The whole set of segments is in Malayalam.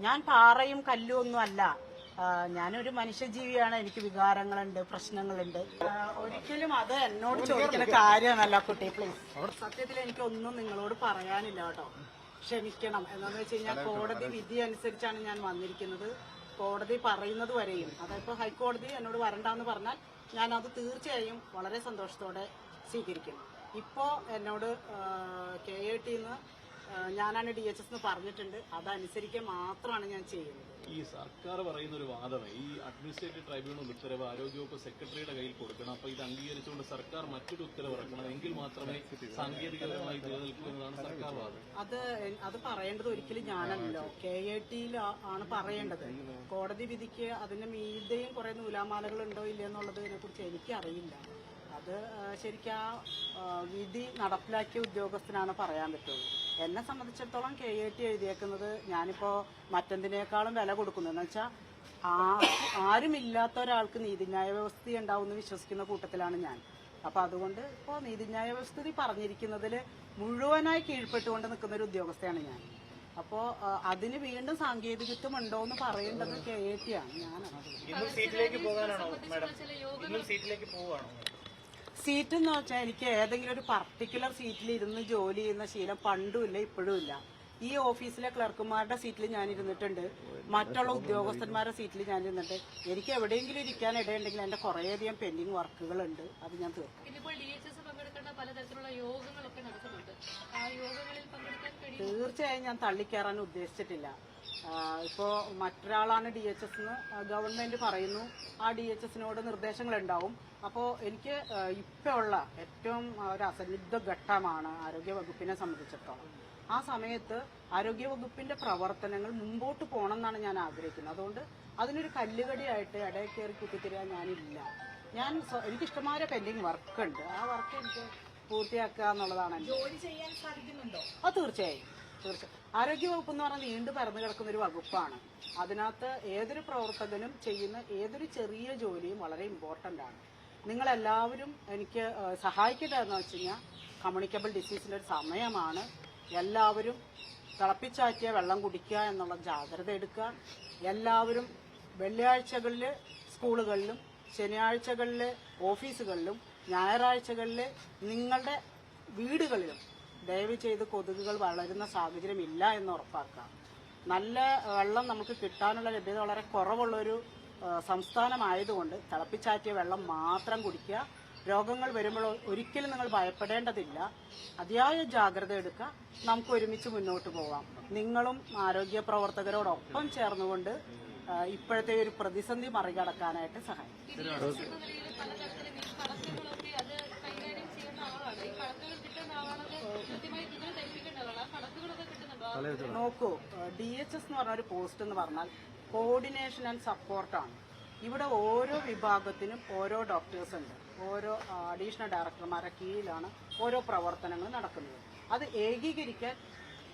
ഞാൻ പാറയും കല്ലും ഒന്നും അല്ല. ഞാനൊരു മനുഷ്യജീവിയാണ്. എനിക്ക് വികാരങ്ങളുണ്ട്, പ്രശ്നങ്ങളുണ്ട്. ഒരിക്കലും അത് എന്നോട് ചോദിക്കുന്ന കാര്യമല്ല കുട്ടി. പ്ലീസ്, സത്യത്തിൽ എനിക്കൊന്നും നിങ്ങളോട് പറയാനില്ല കേട്ടോ. ക്ഷമിക്കണം. എന്താണെന്ന് വെച്ച് കഴിഞ്ഞാൽ കോടതി വിധി അനുസരിച്ചാണ് ഞാൻ വന്നിരിക്കുന്നത്. കോടതി പറയുന്നത് വരെയും, അതായത് ഹൈക്കോടതി എന്നോട് വരണ്ടെന്ന് പറഞ്ഞാൽ ഞാൻ അത് തീർച്ചയായും വളരെ സന്തോഷത്തോടെ സ്വീകരിക്കും. ഇപ്പോൾ എന്നോട് KIT ഞാനാണ് DHS എന്ന് പറഞ്ഞിട്ടുണ്ട്. അതനുസരിക്കാൻ മാത്രമാണ് ഞാൻ ചെയ്യുന്നത്. ഈ സർക്കാർ പറയുന്ന ഒരു വാദമേ, ഈ അഡ്മിനിസ്ട്രേറ്റീവ് ട്രൈബ്യൂണൽ ഉത്തരവ് ആരോഗ്യവകുപ്പ് സെക്രട്ടറിയുടെ കയ്യിൽ കൊടുക്കണം. അപ്പൊ ഇത് അംഗീകരിച്ചുകൊണ്ട് സർക്കാർ മറ്റൊരു ഉത്തരവ് ഇറക്കണം. എങ്കിൽ മാത്രമേ സാങ്കേതികപരമായി നിലനിൽക്കൂ എന്നതാണ് സർക്കാർ വാദം. അത് പറയേണ്ടത് ഒരിക്കലും ഞാനല്ലോ, KIT ആണ് പറയേണ്ടത്. കോടതി വിധിക്ക് അതിന്റെ മീതെയും കുറെ നൂലാമാലകൾ ഉണ്ടോ ഇല്ലെന്നുള്ളതിനെ കുറിച്ച് എനിക്കറിയില്ല. അത് ശരിക്കും വിധി നടപ്പിലാക്കിയ ഉദ്യോഗസ്ഥനാണ് പറയാൻ പറ്റുള്ളൂ. എന്നെ സംബന്ധിച്ചിടത്തോളം KIT എഴുതിയേക്കുന്നത് ഞാനിപ്പോൾ മറ്റെന്തിനേക്കാളും വില കൊടുക്കുന്നു. എന്ന് വെച്ചാൽ ആരുമില്ലാത്ത ഒരാൾക്ക് നീതിന്യായ വ്യവസ്ഥ ഉണ്ടാവും എന്ന് വിശ്വസിക്കുന്ന കൂട്ടത്തിലാണ് ഞാൻ. അപ്പം അതുകൊണ്ട് ഇപ്പോൾ നീതിന്യായ വ്യവസ്ഥ പറഞ്ഞിരിക്കുന്നതിൽ മുഴുവനായി കീഴ്പ്പെട്ടുകൊണ്ട് നിൽക്കുന്ന ഒരു ഉദ്യോഗസ്ഥയാണ് ഞാൻ. അപ്പോൾ അതിന് വീണ്ടും സാങ്കേതികത്വം ഉണ്ടോ എന്ന് പറയേണ്ടത് KIT ആണ്. ഞാനാണ് സീറ്റ് എന്ന് വെച്ചാൽ എനിക്ക് ഏതെങ്കിലും ഒരു പർട്ടിക്കുലർ സീറ്റിൽ ഇരുന്ന് ജോലി ചെയ്യുന്ന ശീലം പണ്ടുമില്ല, ഇപ്പോഴും ഇല്ല. ഈ ഓഫീസിലെ ക്ലർക്കുമാരുടെ സീറ്റിൽ ഞാൻ ഇരുന്നിട്ടുണ്ട്, മറ്റുള്ള ഉദ്യോഗസ്ഥന്മാരുടെ സീറ്റിൽ ഞാൻ ഇരുന്നിട്ട് എനിക്ക് എവിടെയെങ്കിലും ഇരിക്കാൻ ഇടയുണ്ടെങ്കിൽ എന്റെ കുറേയധികം പെൻഡിങ് വർക്കുകളുണ്ട്. അത് ഞാൻ തീർക്കും. തീർച്ചയായും ഞാൻ തള്ളിക്കയറാൻ ഉദ്ദേശിച്ചിട്ടില്ല. ഇപ്പോൾ മറ്റൊരാളാണ് DHS എന്ന് ഗവൺമെന്റ് പറയുന്നു. ആ DHSനോട് നിർദ്ദേശങ്ങൾ ഉണ്ടാവും. അപ്പോൾ എനിക്ക് ഇപ്പോഴുള്ള ഏറ്റവും ഒരു അസന്നിഗ്ധ ഘട്ടമാണ് ആരോഗ്യവകുപ്പിനെ സംബന്ധിച്ചിടത്തോളം. ആ സമയത്ത് ആരോഗ്യവകുപ്പിന്റെ പ്രവർത്തനങ്ങൾ മുമ്പോട്ട് പോകണം എന്നാണ് ഞാൻ ആഗ്രഹിക്കുന്നത്. അതുകൊണ്ട് അതിനൊരു കല്ലുകടിയായിട്ട് ഇടയിൽ കയറി കുത്തിത്തിരിയാൻ ഞാനില്ല. എനിക്കിഷ്ടമായ പെൻഡിങ് വർക്കുണ്ട്. ആ വർക്ക് എനിക്ക് പൂർത്തിയാക്കുക എന്നുള്ളതാണ്. ജോലി ചെയ്യാൻ സാധിക്കുന്നുണ്ടോ? തീർച്ചയായും. ആരോഗ്യവകുപ്പ് എന്ന് പറഞ്ഞാൽ നീണ്ടു പരന്നു കിടക്കുന്ന ഒരു വകുപ്പാണ്. അതിനകത്ത് ഏതൊരു പ്രവർത്തകനും ചെയ്യുന്ന ഏതൊരു ചെറിയ ജോലിയും വളരെ ഇമ്പോർട്ടന്റ് ആണ്. നിങ്ങളെല്ലാവരും എനിക്ക് സഹായിക്കട്ടെ എന്ന് വെച്ച് കഴിഞ്ഞാൽ കമ്മ്യൂണിക്കബിൾ ഡിസീസിന്റെ ഒരു സമയമാണ്. എല്ലാവരും തിളപ്പിച്ചാറ്റിയ വെള്ളം കുടിക്കുക എന്നുള്ള ജാഗ്രത എടുക്കുക. എല്ലാവരും വെള്ളിയാഴ്ചകളിൽ സ്കൂളുകളിലും ശനിയാഴ്ചകളിൽ ഓഫീസുകളിലും ഞായറാഴ്ചകളിൽ നിങ്ങളുടെ വീടുകളിലും ദയവ് ചെയ്ത് കൊതുകുകൾ വളരുന്ന സാഹചര്യം ഇല്ല എന്ന് ഉറപ്പാക്കുക. നല്ല വെള്ളം നമുക്ക് കിട്ടാനുള്ള ലഭ്യത വളരെ കുറവുള്ളൊരു സംസ്ഥാനമായതുകൊണ്ട് തിളപ്പിച്ചാറ്റിയ വെള്ളം മാത്രം കുടിക്കുക. രോഗങ്ങൾ വരുമ്പോൾ ഒരിക്കലും നിങ്ങൾ ഭയപ്പെടേണ്ടതില്ല. അതിയായ ജാഗ്രത എടുക്കുക. നമുക്ക് ഒരുമിച്ച് മുന്നോട്ട് പോകാം. നിങ്ങളും ആരോഗ്യ പ്രവർത്തകരോടൊപ്പം ചേർന്നുകൊണ്ട് ഇപ്പോഴത്തെ ഒരു പ്രതിസന്ധി മറികടക്കാനായിട്ട് സഹായിക്കും. നോക്കൂ, DHS എന്ന് പറഞ്ഞ ഒരു പോസ്റ്റ് എന്ന് പറഞ്ഞാൽ കോർഡിനേഷൻ ആൻഡ് സപ്പോർട്ടാണ്. ഇവിടെ ഓരോ വിഭാഗത്തിനും ഓരോ ഡോക്ടേഴ്സ് ഉണ്ട്. ഓരോ അഡീഷണൽ ഡയറക്ടർമാരുടെ കീഴിലാണ് ഓരോ പ്രവർത്തനങ്ങൾ നടക്കുന്നത്. അത് ഏകീകരിക്കാൻ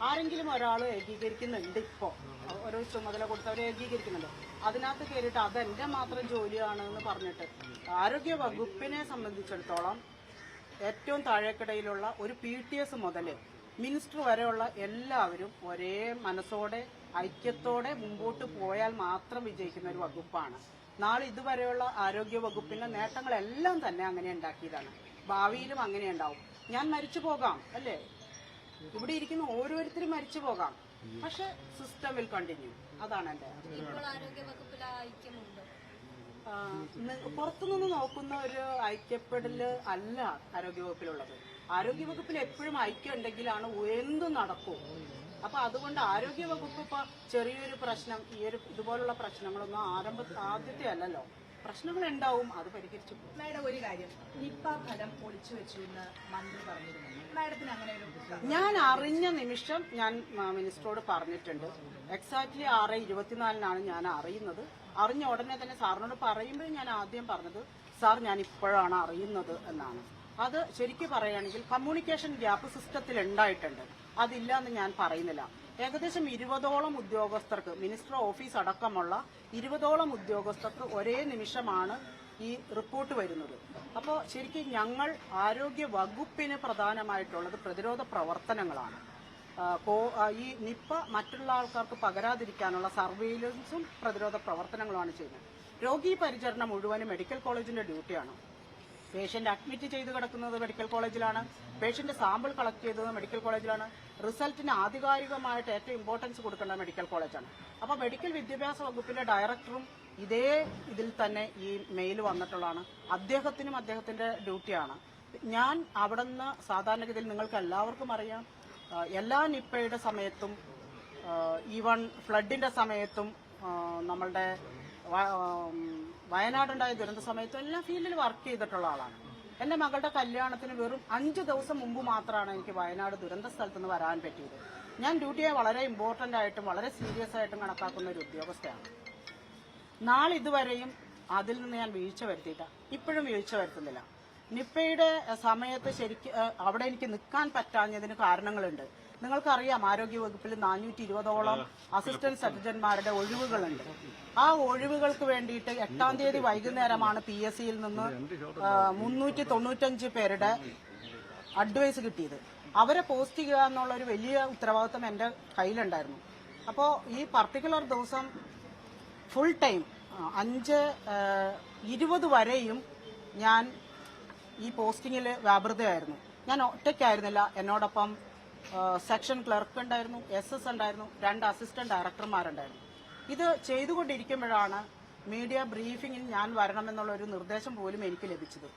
ആരെങ്കിലും ഒരാൾ ഏകീകരിക്കുന്നുണ്ട്. ഇപ്പോൾ ഓരോ ചുമതല കൊടുത്ത് അവർ ഏകീകരിക്കുന്നുണ്ട്. അതിനകത്ത് കയറിയിട്ട് അതെന്റെ മാത്രം ജോലിയാണ് എന്ന് പറഞ്ഞിട്ട് ആരോഗ്യ വകുപ്പിനെ സംബന്ധിച്ചിടത്തോളം ഏറ്റവും താഴേക്കിടയിലുള്ള ഒരു PTS മുതൽ മിനിസ്റ്റർ വരെയുള്ള എല്ലാവരും ഒരേ മനസ്സോടെ ഐക്യത്തോടെ മുമ്പോട്ട് പോയാൽ മാത്രം വിജയിക്കുന്ന ഒരു വകുപ്പാണ്. നാളെ ഇതുവരെയുള്ള ആരോഗ്യ വകുപ്പിന്റെ നേട്ടങ്ങളെല്ലാം തന്നെ അങ്ങനെ ഉണ്ടാക്കിയതാണ്. ഭാവിയിലും അങ്ങനെ ഉണ്ടാവും. ഞാൻ മരിച്ചു പോകാം, അല്ലേ? ഇവിടെ ഇരിക്കുന്ന ഓരോരുത്തരും മരിച്ചു പോകാം, പക്ഷെ സിസ്റ്റം വിൽ കണ്ടിന്യൂ. അതാണ് എന്റെ. പുറത്തുനിന്ന് നോക്കുന്ന ഒരു ഐക്യപ്പെടല് അല്ല ആരോഗ്യവകുപ്പിലുള്ളത്. ആരോഗ്യവകുപ്പിൽ എപ്പോഴും ഐക്യം ഉണ്ടെങ്കിലാണ് എന്തും നടക്കും. അപ്പൊ അതുകൊണ്ട് ആരോഗ്യവകുപ്പ് ഇപ്പൊ ചെറിയൊരു പ്രശ്നം, ഇതുപോലുള്ള പ്രശ്നങ്ങളൊന്നും ആദ്യത്തെ അല്ലല്ലോ. പ്രശ്നങ്ങൾ ഉണ്ടാവും, അത് പരിഹരിച്ചു. മാഡം, ഒരു കാര്യം, നിപ്പ ഫലം ഒളിച്ചു വെച്ചു എന്ന് മന്ത്രി പറഞ്ഞിരുന്നു. മാഡത്തിന് അങ്ങനെ ഒരു ഞാൻ അറിഞ്ഞ നിമിഷം ഞാൻ മിനിസ്റ്ററോട് പറഞ്ഞിട്ടുണ്ട്. എക്സാക്ട്ലി 6:24 ഞാൻ അറിയുന്നത്. അറിഞ്ഞ ഉടനെ തന്നെ സാറിനോട് പറയുമ്പോൾ ഞാൻ ആദ്യം പറഞ്ഞത്, സാർ ഞാൻ ഇപ്പോഴാണ് അറിയുന്നത് എന്നാണ്. അത് ശരിക്കും പറയുകയാണെങ്കിൽ കമ്മ്യൂണിക്കേഷൻ ഗ്യാപ്പ് സിസ്റ്റത്തിൽ ഉണ്ടായിട്ടുണ്ട്. അതില്ല എന്ന് ഞാൻ പറയുന്നില്ല. ഏകദേശം 20ഓളം ഉദ്യോഗസ്ഥർക്ക്, മിനിസ്റ്റർ ഓഫീസ് അടക്കമുള്ള 20ഓളം ഉദ്യോഗസ്ഥർക്ക് ഒരേ നിമിഷമാണ് ഈ റിപ്പോർട്ട് വരുന്നത്. അപ്പോൾ ശരിക്കും ഞങ്ങൾ ആരോഗ്യ വകുപ്പിന് പ്രധാനമായിട്ടുള്ളത് പ്രതിരോധ പ്രവർത്തനങ്ങളാണ്. ഈ നിപ്പ മറ്റുള്ള ആൾക്കാർക്ക് പകരാതിരിക്കാനുള്ള സർവെയിലൻസും പ്രതിരോധ പ്രവർത്തനങ്ങളുമാണ് ചെയ്യുന്നത്. രോഗീ പരിചരണം മുഴുവനും മെഡിക്കൽ കോളേജിന്റെ ഡ്യൂട്ടിയാണ്. പേഷ്യന്റ് അഡ്മിറ്റ് ചെയ്ത് കിടക്കുന്നത് മെഡിക്കൽ കോളേജിലാണ്, പേഷ്യന്റ് സാമ്പിൾ കളക്ട് ചെയ്തത് മെഡിക്കൽ കോളേജിലാണ്, റിസൾട്ടിന് ആധികാരികമായിട്ട് ഏറ്റവും ഇമ്പോർട്ടൻസ് കൊടുക്കേണ്ടത് മെഡിക്കൽ കോളേജാണ്. അപ്പോൾ മെഡിക്കൽ വിദ്യാഭ്യാസ വകുപ്പിന്റെ ഡയറക്ടറും ഇതേ ഇതിൽ തന്നെ ഈ മെയിൽ വന്നിട്ടുള്ളതാണ്. അദ്ദേഹത്തിനും അദ്ദേഹത്തിന്റെ ഡ്യൂട്ടിയാണ്. ഞാൻ അവിടെ നിന്ന് സാധാരണഗതിയിൽ നിങ്ങൾക്ക് എല്ലാവർക്കും അറിയാം, എല്ലാ നിപ്പയുടെ സമയത്തും ഈവൺ ഫ്ലഡിന്റെ സമയത്തും നമ്മളുടെ വയനാടുണ്ടായ ദുരന്ത സമയത്തും എല്ലാം ഫീൽഡിൽ വർക്ക് ചെയ്തിട്ടുള്ള ആളാണ്. എൻ്റെ മകളുടെ കല്യാണത്തിന് വെറും 5 ദിവസം മുമ്പ് മാത്രമാണ് എനിക്ക് വയനാട് ദുരന്ത സ്ഥലത്ത് നിന്ന് വരാൻ പറ്റിയത്. ഞാൻ ഡ്യൂട്ടിയെ വളരെ ഇമ്പോർട്ടൻ്റ് ആയിട്ടും വളരെ സീരിയസ് ആയിട്ടും കണക്കാക്കുന്ന ഒരു ഉദ്യോഗസ്ഥയാണ്. നാളെ ഇതുവരെയും അതിൽ നിന്ന് ഞാൻ വീഴ്ച വരുത്തിയില്ല, ഇപ്പോഴും വീഴ്ച വരുത്തുന്നില്ല. നിപ്പയുടെ സമയത്ത് ശരിക്കും അവിടെ എനിക്ക് നിൽക്കാൻ പറ്റാഞ്ഞതിന് കാരണങ്ങളുണ്ട്. നിങ്ങൾക്കറിയാം, ആരോഗ്യവകുപ്പിൽ 420ഓളം അസിസ്റ്റന്റ് സർജന്മാരുടെ ഒഴിവുകളുണ്ട്. ആ ഒഴിവുകൾക്ക് വേണ്ടിയിട്ട് 8-ാം തീയതി വൈകുന്നേരമാണ് PSCയിൽ നിന്ന് 395 പേരുടെ അഡ്വൈസ് കിട്ടിയത്. അവരെ പോസ്റ്റ് ചെയ്യുക എന്നുള്ള ഒരു വലിയ ഉത്തരവാദിത്വം എൻ്റെ കയ്യിലുണ്ടായിരുന്നു. അപ്പോൾ ഈ പർട്ടിക്കുലർ ദിവസം ഫുൾ ടൈം 5:20 വരെയും ഞാൻ ഈ പോസ്റ്റിങ്ങിൽ വ്യാപൃതയായിരുന്നു. ഞാൻ ഒറ്റയ്ക്കായിരുന്നില്ല, എന്നോടൊപ്പം സെക്ഷൻ ക്ലർക്ക് ഉണ്ടായിരുന്നു, SS ഉണ്ടായിരുന്നു, 2 അസിസ്റ്റന്റ് ഡയറക്ടർമാരുണ്ടായിരുന്നു. ഇത് ചെയ്തുകൊണ്ടിരിക്കുമ്പോഴാണ് മീഡിയ ബ്രീഫിങ്ങിൽ ഞാൻ വരണമെന്നുള്ള ഒരു നിർദ്ദേശം പോലും എനിക്ക് ലഭിച്ചത്.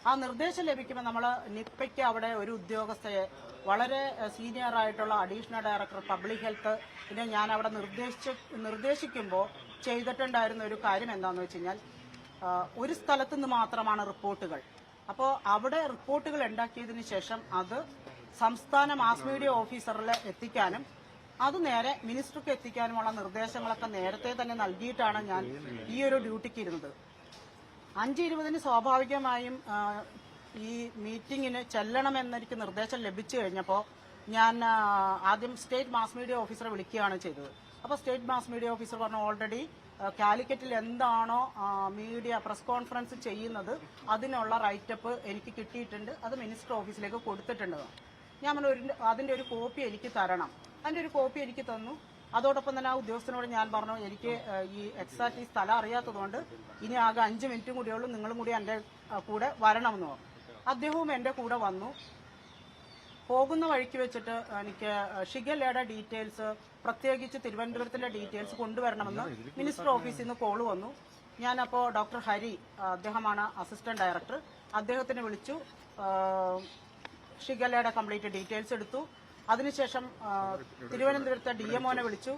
ആ നിർദ്ദേശം ലഭിക്കുമ്പോൾ നമ്മൾ നിപ്പയ്ക്ക് അവിടെ ഒരു ഉദ്യോഗസ്ഥയെ, വളരെ സീനിയർ ആയിട്ടുള്ള അഡീഷണൽ ഡയറക്ടർ പബ്ലിക് ഹെൽത്ത്, പിന്നെ ഞാൻ അവിടെ നിർദ്ദേശിക്കുമ്പോൾ ചെയ്തിട്ടുണ്ടായിരുന്ന ഒരു കാര്യം എന്താണെന്ന് വെച്ച് കഴിഞ്ഞാൽ, ഒരു സ്ഥലത്തു നിന്ന് മാത്രമാണ് റിപ്പോർട്ടുകൾ. അപ്പോൾ അവിടെ റിപ്പോർട്ടുകൾ ഉണ്ടാക്കിയതിന് ശേഷം അത് സംസ്ഥാന മാസ് മീഡിയ ഓഫീസറിൽ എത്തിക്കാനും അത് നേരെ മിനിസ്റ്റർക്ക് എത്തിക്കാനുമുള്ള നിർദ്ദേശങ്ങളൊക്കെ നേരത്തെ തന്നെ നൽകിയിട്ടാണ് ഞാൻ ഈ ഒരു ഡ്യൂട്ടിക്ക് ഇരുന്നത്. 5:20 സ്വാഭാവികമായും ഈ മീറ്റിങ്ങിന് ചെല്ലണമെന്നെനിക്ക് നിർദ്ദേശം ലഭിച്ചു കഴിഞ്ഞപ്പോൾ ഞാൻ ആദ്യം സ്റ്റേറ്റ് മാസ് മീഡിയ ഓഫീസറെ വിളിക്കുകയാണ് ചെയ്തത്. അപ്പോൾ സ്റ്റേറ്റ് മാസ് മീഡിയ ഓഫീസർ പറഞ്ഞു, ഓൾറെഡി കാലിക്കറ്റിൽ എന്താണോ മീഡിയ പ്രസ് കോൺഫറൻസ് ചെയ്യുന്നത് അതിനുള്ള റൈറ്റപ്പ് എനിക്ക് കിട്ടിയിട്ടുണ്ട്, അത് മിനിസ്റ്റർ ഓഫീസിലേക്ക് കൊടുത്തിട്ടുണ്ട്. ഞാൻ അതിന്റെ ഒരു കോപ്പി എനിക്ക് തരണം. അതിന്റെ ഒരു കോപ്പി എനിക്ക് തന്നു. അതോടൊപ്പം തന്നെ ആ ഉദ്യോഗസ്ഥനോട് ഞാൻ പറഞ്ഞു, എനിക്ക് ഈ എക്സാക്ട് ഈ സ്ഥലം അറിയാത്തതുകൊണ്ട് ഇനി ആകെ 5 മിനിറ്റും കൂടിയുള്ളൂ, നിങ്ങളും കൂടി എൻ്റെ കൂടെ വരണമെന്ന് പറഞ്ഞു. അദ്ദേഹവും എൻ്റെ കൂടെ വന്നു. പോകുന്ന വഴിക്ക് വെച്ചിട്ട് എനിക്ക് ഷിഗല്ലയുടെ ഡീറ്റെയിൽസ്, പ്രത്യേകിച്ച് തിരുവനന്തപുരത്തിന്റെ ഡീറ്റെയിൽസ് കൊണ്ടുവരണമെന്ന് മിനിസ്റ്റർ ഓഫീസിൽ നിന്ന് കോൾ വന്നു. ഞാനപ്പോൾ ഡോക്ടർ ഹരി, അദ്ദേഹമാണ് അസിസ്റ്റന്റ് ഡയറക്ടർ, അദ്ദേഹത്തിനെ വിളിച്ചു. ഷിഗല്ലയുടെ കംപ്ലീറ്റ് ഡീറ്റെയിൽസ് എടുത്തു. അതിനുശേഷം തിരുവനന്തപുരത്തെ DMOനെ വിളിച്ചു,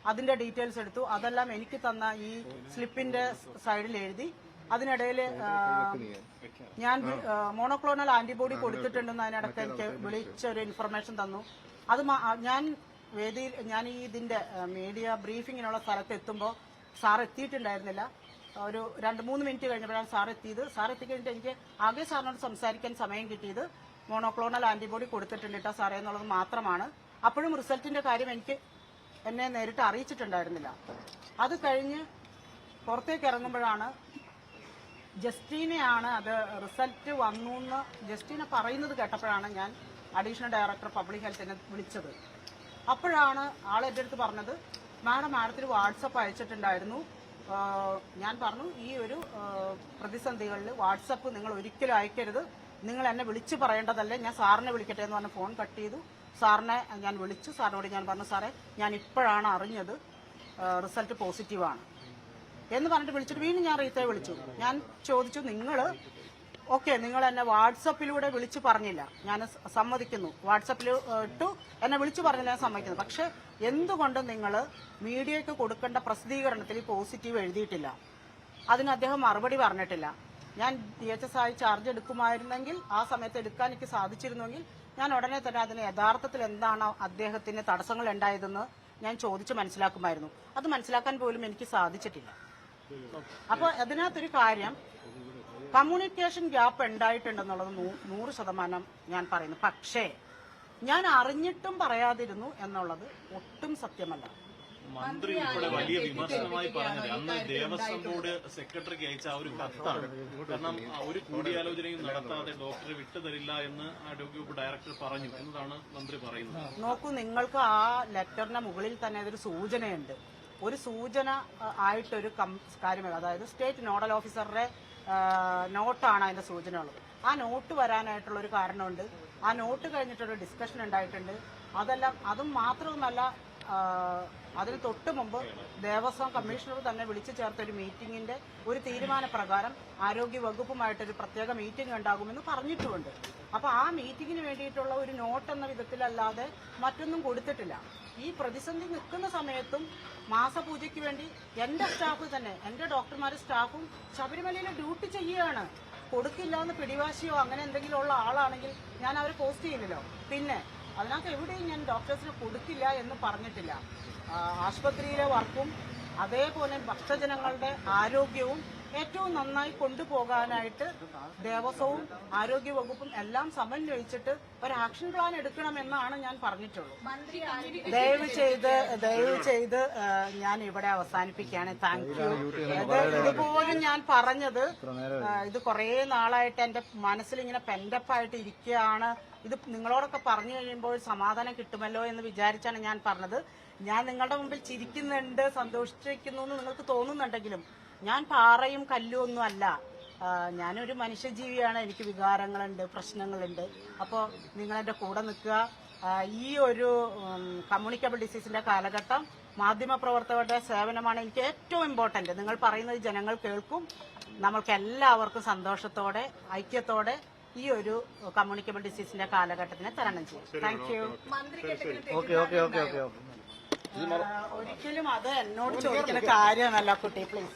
അതിന്റെ ഡീറ്റെയിൽസ് എടുത്തു. അതെല്ലാം എനിക്ക് തന്ന ഈ സ്ലിപ്പിന്റെ സൈഡിൽ എഴുതി. അതിനിടയിൽ ഞാൻ മോണോക്ലോണൽ ആന്റിബോഡി കൊടുത്തിട്ടുണ്ടെന്ന് അതിനിടയ്ക്ക് എനിക്ക് വിളിച്ചൊരു ഇൻഫർമേഷൻ തന്നു. അത് ഞാൻ ഈ ഇതിന്റെ മീഡിയ ബ്രീഫിങ്ങിനുള്ള സ്ഥലത്ത് എത്തുമ്പോൾ സാർ എത്തിയിട്ടുണ്ടായിരുന്നില്ല. ഒരു 2-3 മിനിറ്റ് കഴിഞ്ഞപ്പോഴാണ് സാർ എത്തിയത്. സാർ എത്തിക്കഴിഞ്ഞിട്ട് എനിക്ക് ആകെ സാറിനോട് സംസാരിക്കാൻ സമയം കിട്ടിയത് മോണോക്ലോണൽ ആന്റിബോഡി കൊടുത്തിട്ടുണ്ട് കേട്ടോ സാറേ എന്നുള്ളത് മാത്രമാണ്. അപ്പോഴും റിസൾട്ടിന്റെ കാര്യം എന്നെ നേരിട്ട് അറിയിച്ചിട്ടുണ്ടായിരുന്നില്ല. അത് കഴിഞ്ഞ് പുറത്തേക്ക് ഇറങ്ങുമ്പോഴാണ് ജസ്റ്റീനെയാണ് അത് റിസൾട്ട് വന്നു എന്ന് ജസ്റ്റീനെ പറയുന്നത് കേട്ടപ്പോഴാണ് ഞാൻ അഡീഷണൽ ഡയറക്ടർ പബ്ലിക് ഹെൽത്തിനെ വിളിച്ചത്. അപ്പോഴാണ് ആൾ എൻ്റെ അടുത്ത് പറഞ്ഞത്, മാഡത്തിന് വാട്സപ്പ് അയച്ചിട്ടുണ്ടായിരുന്നു. ഞാൻ പറഞ്ഞു, ഈ ഒരു പ്രതിസന്ധികളിൽ വാട്സപ്പ് നിങ്ങൾ ഒരിക്കലും അയക്കരുത്, നിങ്ങൾ എന്നെ വിളിച്ച് പറയേണ്ടതല്ലേ, ഞാൻ സാറിനെ വിളിക്കട്ടെ എന്ന് പറഞ്ഞ് ഫോൺ കട്ട് ചെയ്തു. സാറിനെ ഞാൻ വിളിച്ചു. സാറിനോട് ഞാൻ പറഞ്ഞു, സാറേ ഞാൻ ഇപ്പോഴാണ് അറിഞ്ഞത് റിസൾട്ട് പോസിറ്റീവാണ് എന്ന് പറഞ്ഞിട്ട് വിളിച്ചിട്ട് വീണ്ടും ഞാൻ റീത്തെ വിളിച്ചു. ഞാൻ ചോദിച്ചു, നിങ്ങൾ എന്നെ വാട്സപ്പിലൂടെ വിളിച്ചു പറഞ്ഞില്ല, ഞാൻ സമ്മതിക്കുന്നു, വാട്സപ്പിൽ ഇട്ടു, എന്നെ വിളിച്ചു പറഞ്ഞില്ല, ഞാൻ സമ്മതിക്കുന്നു. പക്ഷെ എന്തുകൊണ്ട് നിങ്ങൾ മീഡിയയ്ക്ക് കൊടുക്കേണ്ട പ്രസിദ്ധീകരണത്തിൽ പോസിറ്റീവ് എഴുതിയിട്ടില്ല? അതിന് അദ്ദേഹം മറുപടി പറഞ്ഞിട്ടില്ല. ഞാൻ DHS ആയി ചാർജ് എടുക്കുമായിരുന്നെങ്കിൽ, ആ സമയത്ത് എടുക്കാൻ എനിക്ക് സാധിച്ചിരുന്നെങ്കിൽ ഞാൻ ഉടനെ തന്നെ അതിന് യഥാർത്ഥത്തിൽ എന്താണ് അദ്ദേഹത്തിന് തടസ്സങ്ങൾ ഉണ്ടായതെന്ന് ഞാൻ ചോദിച്ച് മനസ്സിലാക്കുമായിരുന്നു. അത് മനസ്സിലാക്കാൻ പോലും എനിക്ക് സാധിച്ചിട്ടില്ല. അപ്പോൾ അതിനകത്തൊരു കാര്യം, കമ്മ്യൂണിക്കേഷൻ ഗ്യാപ്പ് ഉണ്ടായിട്ടുണ്ടെന്നുള്ളത് 100% ഞാൻ പറയുന്നു. പക്ഷേ ഞാൻ അറിഞ്ഞിട്ടും പറയാതിരുന്നു എന്നുള്ളത് ഒട്ടും സത്യമല്ല. മന്ത്രി ഉൾപ്പെടെ വലിയ വിമർശനമായി പറഞ്ഞത് അന്ന് ദേവസ്വം ബോർഡ് സെക്രട്ടറിക്ക് അയച്ച ആ ഒരു കത്താണ്. കാരണം ഒരു കൂടിയാലോചനയും നടത്താതെ ഡോക്ടറെ വിട്ടുതരില്ല എന്ന് ആരോഗ്യവകുപ്പ് ഡയറക്ടർ പറഞ്ഞു എന്നതാണ് മന്ത്രി പറയുന്നത്. നോക്കൂ, നിങ്ങൾക്ക് ആ ലെറ്ററിന്റെ മുകളിൽ തന്നെ അതൊരു സൂചനയുണ്ട്. ഒരു സൂചന ആയിട്ടൊരു കാര്യം, അതായത് സ്റ്റേറ്റ് നോഡൽ ഓഫീസറുടെ നോട്ടാണ് അതിന്റെ സൂചനയുള്ളത്. ആ നോട്ട് വരാനായിട്ടുള്ള ഒരു കാരണമുണ്ട്. ആ നോട്ട് കഴിഞ്ഞിട്ടൊരു ഡിസ്കഷൻ ഉണ്ടായിട്ടുണ്ട്. അതും മാത്രവുമല്ല, അതിന് തൊട്ട് മുമ്പ് ദേവസ്വം കമ്മീഷണർ തന്നെ വിളിച്ചു ചേർത്ത ഒരു മീറ്റിംഗിന്റെ ഒരു തീരുമാനപ്രകാരം ആരോഗ്യ വകുപ്പുമായിട്ടൊരു പ്രത്യേക മീറ്റിംഗ് ഉണ്ടാകുമെന്ന് പറഞ്ഞിട്ടുമുണ്ട്. അപ്പൊ ആ മീറ്റിംഗിന് വേണ്ടിയിട്ടുള്ള ഒരു നോട്ട് എന്ന വിധത്തിലല്ലാതെ മറ്റൊന്നും കൊടുത്തിട്ടില്ല. ഈ പ്രതിസന്ധി നിൽക്കുന്ന സമയത്തും മാസപൂജയ്ക്ക് വേണ്ടി എന്റെ സ്റ്റാഫ് തന്നെ, എന്റെ ഡോക്ടർമാരും സ്റ്റാഫും ശബരിമലയിൽ ഡ്യൂട്ടി ചെയ്യുകയാണ്. കൊടുക്കില്ല എന്ന് പിടിവാശിയോ അങ്ങനെ എന്തെങ്കിലും ഉള്ള ആളാണെങ്കിൽ ഞാൻ അവരെ പോസ്റ്റ് ചെയ്യില്ലല്ലോ. പിന്നെ അതിനകത്ത് എവിടെയും ഞാൻ ഡോക്ടേഴ്സിന് കൊടുക്കില്ല എന്ന് പറഞ്ഞിട്ടില്ല. ആശുപത്രിയിലെ വർക്കും അതേപോലെ ഭക്തജനങ്ങളുടെ ആരോഗ്യവും ഏറ്റവും നന്നായി കൊണ്ടുപോകാനായിട്ട് ദേവസ്വവും ആരോഗ്യവകുപ്പും എല്ലാം സമന്വയിച്ചിട്ട് ഒരു ആക്ഷൻ പ്ലാൻ എടുക്കണമെന്നാണ് ഞാൻ പറഞ്ഞിട്ടുള്ളൂ. ദയവ് ചെയ്ത് ഞാൻ ഇവിടെ അവസാനിപ്പിക്കുകയാണ്. Thank you. ഇതുപോലും ഞാൻ പറഞ്ഞത്, ഇത് കുറേ നാളായിട്ട് എന്റെ മനസ്സിൽ ഇങ്ങനെ പെൻഡപ്പായിട്ട് ഇരിക്കുകയാണ്. ഇത് നിങ്ങളോടൊക്കെ പറഞ്ഞു കഴിയുമ്പോൾ സമാധാനം കിട്ടുമല്ലോ എന്ന് വിചാരിച്ചാണ് ഞാൻ പറഞ്ഞത്. ഞാൻ നിങ്ങളുടെ മുമ്പിൽ ചിരിക്കുന്നുണ്ട്, സന്തോഷിച്ചിരിക്കുന്നു എന്ന് നിങ്ങൾക്ക് തോന്നുന്നുണ്ടെങ്കിലും ഞാൻ പാറയും കല്ലും ഒന്നും അല്ല. ഞാനൊരു മനുഷ്യജീവിയാണ്. എനിക്ക് വികാരങ്ങളുണ്ട്, പ്രശ്നങ്ങളുണ്ട്. അപ്പോൾ നിങ്ങളെന്റെ കൂടെ നിൽക്കുക. ഈ ഒരു കമ്മ്യൂണിക്കബിൾ ഡിസീസിന്റെ കാലഘട്ടം മാധ്യമപ്രവർത്തകരുടെ സേവനമാണ് എനിക്ക് ഏറ്റവും ഇമ്പോർട്ടന്റ്. നിങ്ങൾ പറയുന്നത് ജനങ്ങൾ കേൾക്കും. നമ്മൾക്ക് എല്ലാവർക്കും സന്തോഷത്തോടെ, ഐക്യത്തോടെ ഈ ഒരു കമ്മ്യൂണിക്കബിൾ ഡിസീസിന്റെ കാലഘട്ടത്തിനെ തരണം ചെയ്യും. Thank you. ഒരിക്കലും അത് എന്നോട് ചോദിക്കുന്ന കാര്യമല്ല കുട്ടി, പ്ലീസ്.